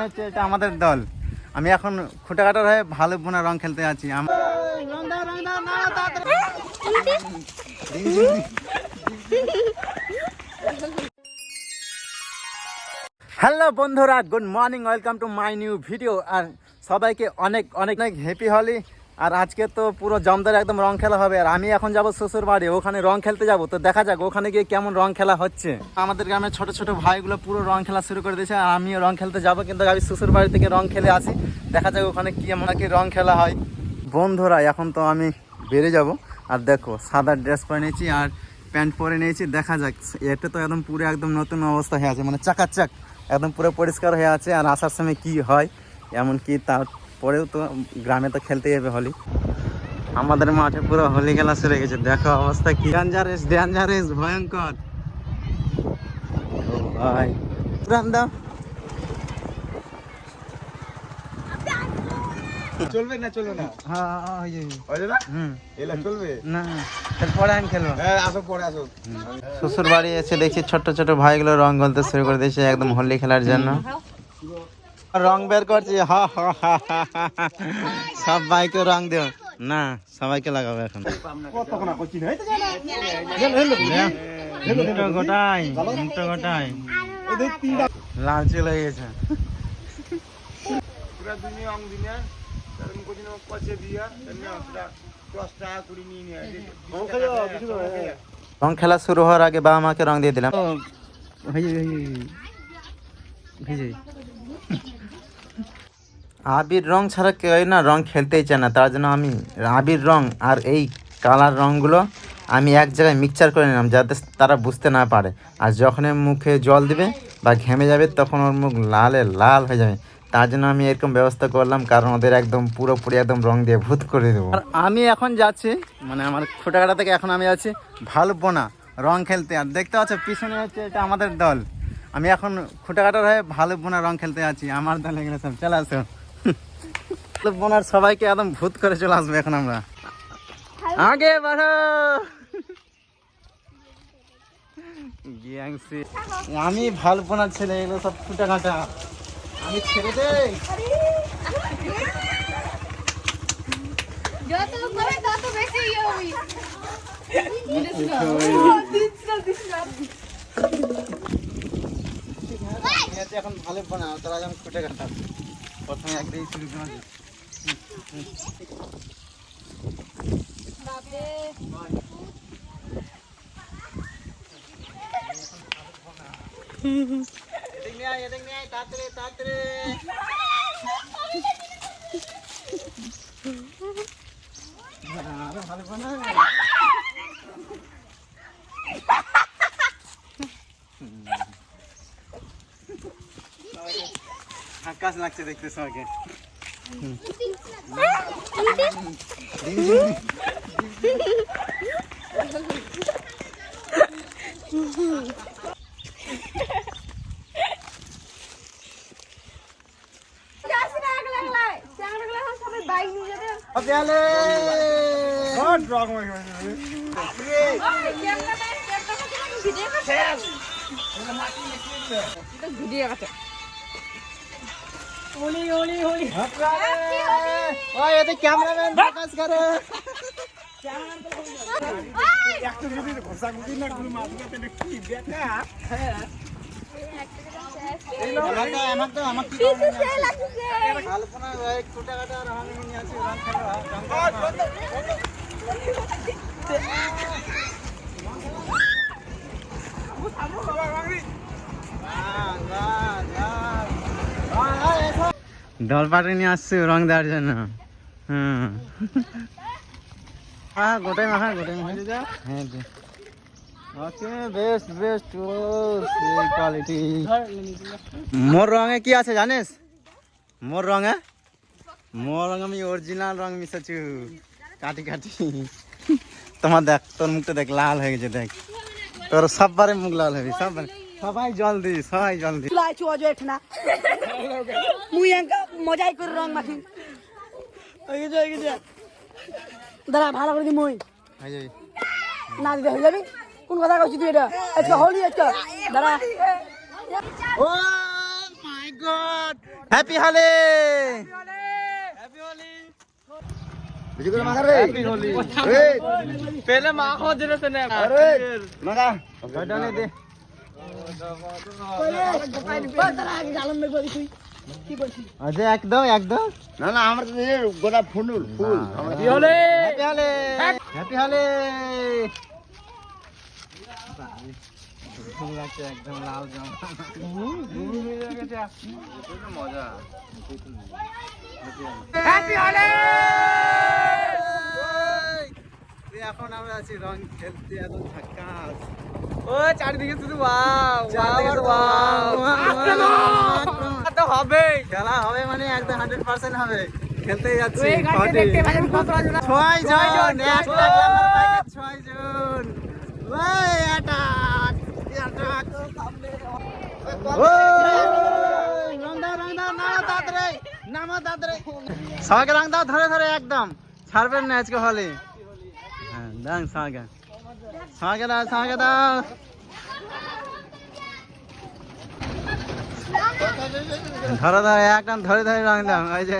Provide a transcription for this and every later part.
হচ্ছে এটা আমাদের দল। আমি এখন খুঁটাকাটার হয়ে ভালো বোনা রং খেলতে আছি। হ্যালো বন্ধুরা, good morning, welcome to my new video. আর সবাইকে অনেক অনেক অনেক হ্যাপি হোলি। আর আজকে তো পুরো জমদার একদম রং খেলা হবে। আর আমি এখন যাব শ্বশুর বাড়ি, ওখানে রং খেলতে যাব। তো দেখা যাক ওখানে গিয়ে কেমন রং খেলা হচ্ছে। আমাদের গ্রামের ছোট ছোট ভাইগুলো পুরো রং খেলা শুরু করে দিয়েছে। আর আমিও রং খেলতে যাব, কিন্তু আমি শ্বশুর বাড়ি থেকে রং খেলে আসি। দেখা যাক ওখানে কি এমন কি রং খেলা হয়। বন্ধুরা এখন তো আমি বেরিয়ে যাব। আর দেখো সাদা ড্রেস পরে নিয়েছি আর প্যান্ট পরে নিয়েছি। দেখা যাক, এটা তো একদম পুরো একদম নতুন অবস্থা হয়ে আছে, মানে চাকাচাক একদম পুরো পরিষ্কার হয়ে আছে। আর আসার সময় কি হয় এমনকি তারপরেও তো গ্রামে তো খেলতে যাবে হোলি। আমাদের মাঠে পুরো হোলি খেলা শুরু হয়ে গেছে। দেখো অবস্থা কি ডেঞ্জারাস ডেঞ্জারাস ভয়ঙ্কর। ও ভাই দাও চলবে না চলবে না? হ্যাঁ এলা চলবে না, পরে আমি খেলবো। আসো পরে আসো। শ্বশুর বাড়ি এসে দেখছি ছোট্ট ছোট ভাইগুলো রং গলতে শুরু করে দিয়েছে একদম হোলি খেলার জন্য। রং বের করছি, হা হা হা হা। সব ভাইকে রং দিও না, সবাইকে লাগাবো এখন। গোটাই গোটাই লাল চলে গেছে। পুরা দুনিয়া অং দুনিয়া তারম কোদিন পচে দিয়া না পুরা 10 টাকা করে নিয়ে নিয়ে রং খেলা শুরু হওয়ার আগে বাবা মাকে রং দিয়ে দিলাম। আবির রং ছাড়া কেউ না রং খেলতেই চায় না। তার জন্য আমি আবির রং আর এই কালার রঙগুলো আমি এক জায়গায় মিক্সচার করে নিলাম, যাতে তারা বুঝতে না পারে। আর যখন মুখে জল দিবে বা ঘেমে যাবে তখন ওর মুখ লালে লাল হয়ে যাবে। তার জন্য আমি এরকম ব্যবস্থা করলাম, কারণ ওদের একদম পুরোপুরি একদম রং দিয়ে ভূত করে দেবো। আর আমি এখন যাচ্ছি, মানে আমার খুঁটাকাটা থেকে এখন আমি যাচ্ছি ভালুকবোনা রং খেলতে। আর দেখতে পাচ্ছ পিছনে হচ্ছে এটা আমাদের দল। আমি এখন খুঁটাকাটার হয়ে ভালুকবোনা রং খেলতে আছি। আমার দল এগুলো সব চলে আসো। ভালুকবোনার সবাইকে একদম ভূত করে চলে আসবো এখন আমরা। আগে বাড়ো। আমি ভালুকবোনার ছেলে, এগুলো সব খুঁটাকাটা আমি ছেড়ে দেই। এখন ভালুকবোনা, তার আগে আমি খুঁটে কাটা। প্রথমে একদিন শুরু করি। তাড়াতাড়ি তাড়াতাড়ি ভালুকবোনা। আকাশ লাগছে দেখতে সবাইকে। ক্যামেরাম্যান ফোকাস করে। দল পাটে নিয়ে আসছে রং দেওয়ার জন্য। হ্যাঁ গোটাই মাখা গোটাই মাখা। হ্যাঁ ওকে বেস্ট বেস্ট কোয়ালিটি। মোর রঙে কি আছে জানিস? মোর রঙে আমি অরিজিনাল রং মিশাচ্ছি কাটি কাটি। তোমার দেখ, তোর মুখটা দেখ লাল হয়ে গেছে। দেখ তোর সববারে মুখ লাল হবে, সববারে। সবাই জল দিস, সবাই জল দিস। মজাই করে রং মাখি দাঁড়া ভালো করে দি মই না দিতে হয়ে যাবি। কোন কথা কইছিস তুই? এটা আজকে হোলি, আজকে দাঁড়া। ও মাই গড হ্যাপি হোলি বেশি করে মাখা রে হ্যাপি হোলি এই पहले माखो जरा से ने আরে মাখা কয়টা দে দাঁড়া আগে জালম দেখবো তুই কি করছিস আচ্ছা একদম একদম না না আমার তো এই গোলাপ ফুল ফুল আমার happy Holi happy Holi happy Holi একদম লাল জাম मजा এখন আমরা আছি রং খেলতে একদম ঝাক্কাস ও চারিদিকে শুধু ওয়াও ওয়াও ওয়াও তো হবে খেলা হবে মানে একদম 100% হবে খেলতে যাচ্ছি তুই গাড়ি দেখতে ভাই আমি কত রাজনা 6 জন একটা গ্ল্যামার বাইকে 6 জন ওই আটাক আটাক ওই রং দাও নামা দাদরে সবাইকে রং দাও ধরে ধরে একদম ছাড়বেন না আজকে হলে হ্যাঁ দাও সবাইকে দাও ধরে একদম ধরে ধরে রং দাও ওই যে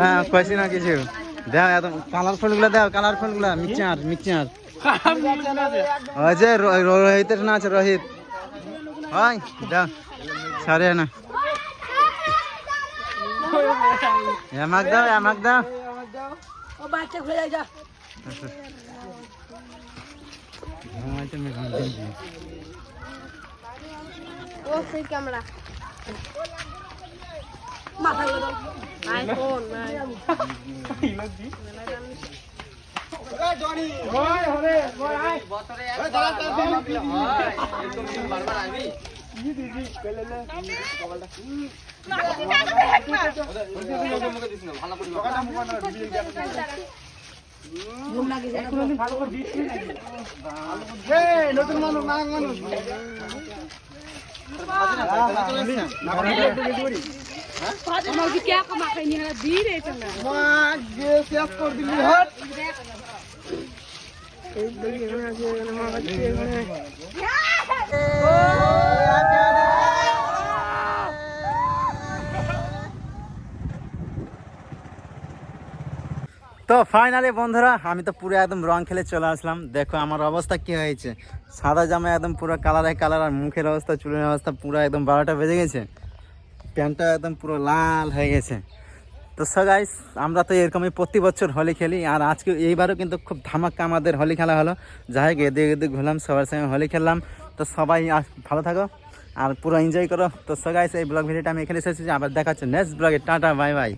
হ্যাঁ কইছি না কিছু দাও একদম কালারফুল গুলা দাও কালারফুল গুলা মিক্সচার ওই যে রোহিতের না আছে রোহিত হয় দাও সারে না এমাক দাও ও বাচ্চা খুলে যায় যা ও সেই ক্যামেরা মাথা গুলো দাও আইফোন ঘুম লাগি যায় নতুন মানুষ আমার কি क्या को माखा नहीं है दी रे चंगा তো ফাইনালি বন্ধুরা আমি তো পুরো একদম রং খেলে চলে আসলাম দেখো আমার অবস্থা কি হয়েছে সাদা জামা একদম পুরো কালার আর মুখের অবস্থা চুলের অবস্থা পুরো একদম 12টা বেজে গেছে প্যান্টটা একদম পুরো লাল হয়ে গেছে তো সো গাইস আমরা তো এরকমই প্রতি বছর হোলি খেলি আর আজকে এইবারও কিন্তু খুব ধামাক্কা আমাদের হোলি খেলা হলো যাই হোক এদিকে ঘুরলাম সবার সঙ্গে হোলি খেললাম তো সবাই ভালো থাকো আর পুরো এনজয় করো তো সো গাইস এই ব্লগ ভিডিওটা আমি এখানে শেষ করছি আবার দেখা হচ্ছে নেক্সট ব্লগে টাটা বাই বাই